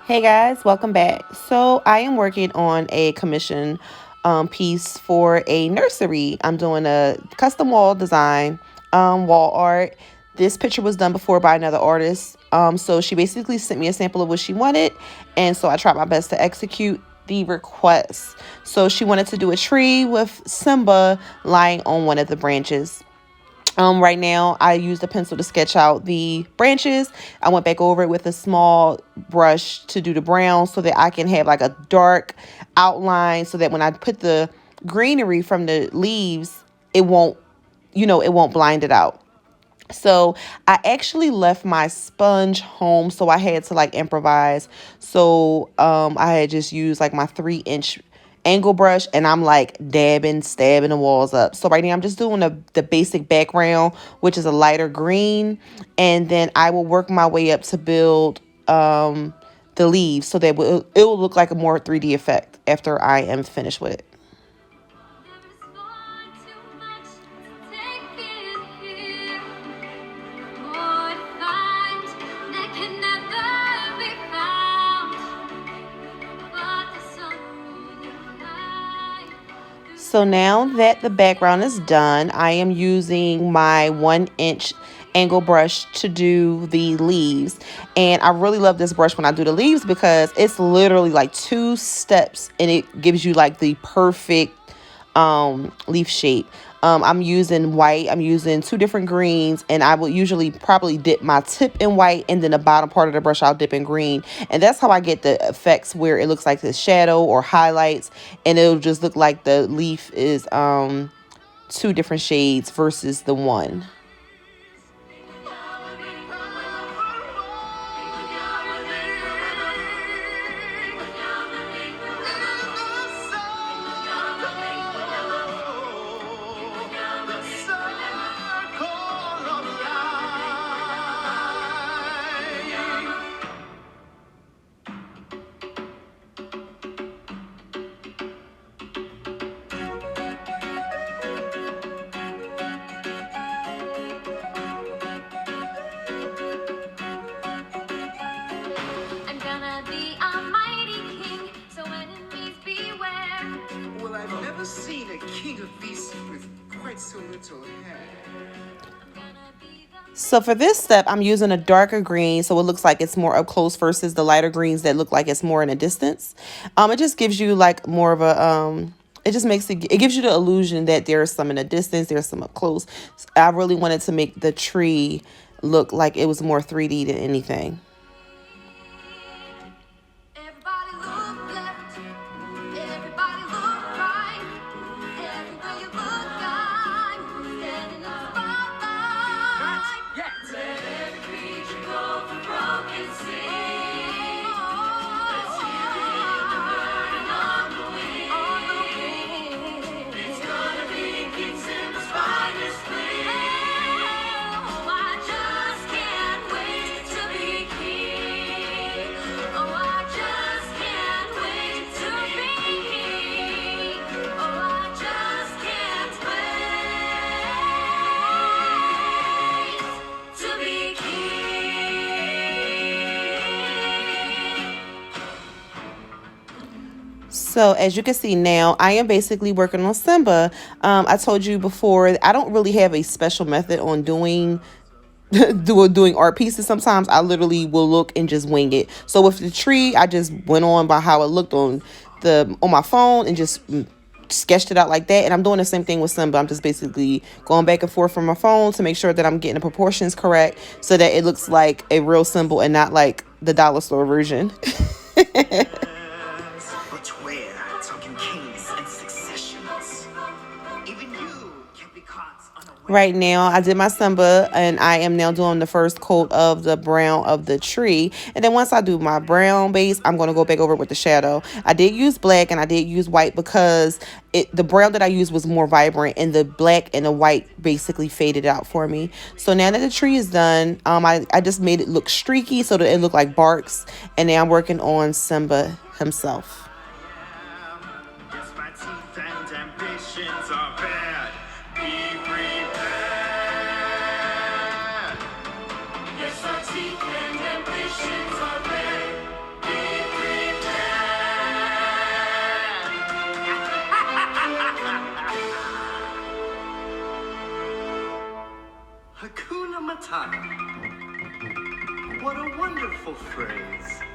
Hey guys, welcome back. So I am working on a commission piece for a nursery. I'm doing a custom wall design, wall art. This picture was done before by another artist. So she basically sent me a sample of what she wanted, and so I tried my best to execute the request. So she wanted to do a tree with Simba lying on one of the branches. Right now I used a pencil to sketch out the branches. I went back over it with a small brush to do the brown so that I can have like a dark outline so that when I put the greenery from the leaves, it won't, it won't blind it out. So I actually left my sponge home, so I had to like improvise. So I had just used like my 3-inch angle brush, and I'm like stabbing the walls up. So right now I'm just doing the basic background, which is a lighter green, and then I will work my way up to build the leaves so that it will look like a more 3D effect after I am finished with it. So now that the background is done, I am using my 1-inch angle brush to do the leaves. And I really love this brush when I do the leaves because it's literally like 2 steps and it gives you like the perfect leaf shape. I'm using white. I'm using 2 different greens, and I will usually probably dip my tip in white, and then the bottom part of the brush I'll dip in green. And that's how I get the effects where it looks like the shadow or highlights, and it'll just look like the leaf is 2 different shades versus the one. I'm gonna be a mighty king, so enemies beware. Well, I've never seen a king of beasts with quite so little hair. So for this step, I'm using a darker green so it looks like it's more up close versus the lighter greens that look like it's more in a distance. It just gives you like more of a it just makes it gives you the illusion that there's some in the distance, there's some up close. I really wanted to make the tree look like it was more 3D than anything. Everybody look left, everybody look right. Everywhere you look, I'm standing in the spotlight. Yes. Let every creature go for broken sea. Let's hear the burden on the wing. It's gonna be King Simba's finest fling. Oh, I just can't wait to be king. Oh, I just can't wait to be king. Oh, I just can't wait to be king. So as you can see now, I am basically working on Simba. I told you before, I don't really have a special method on doing doing art pieces. Sometimes I literally will look and just wing it. So with the tree, I just went on by how it looked on my phone and just sketched it out like that. And I'm doing the same thing with Simba. I'm just basically going back and forth from my phone to make sure that I'm getting the proportions correct so that it looks like a real symbol and not like the dollar store version. But we're talking kings and successions. Even you can be caught unaware. Right now, I did my Simba, and I am now doing the first coat of the brown of the tree. And then once I do my brown base, I'm going to go back over with the shadow. I did use black and I did use white because the brown that I used was more vibrant, and the black and the white basically faded out for me. So now that the tree is done, I just made it look streaky so that it looked like barks. And now I'm working on Simba himself. Yes, my teeth and ambitions are bad. Be prepared. matata. What a wonderful phrase.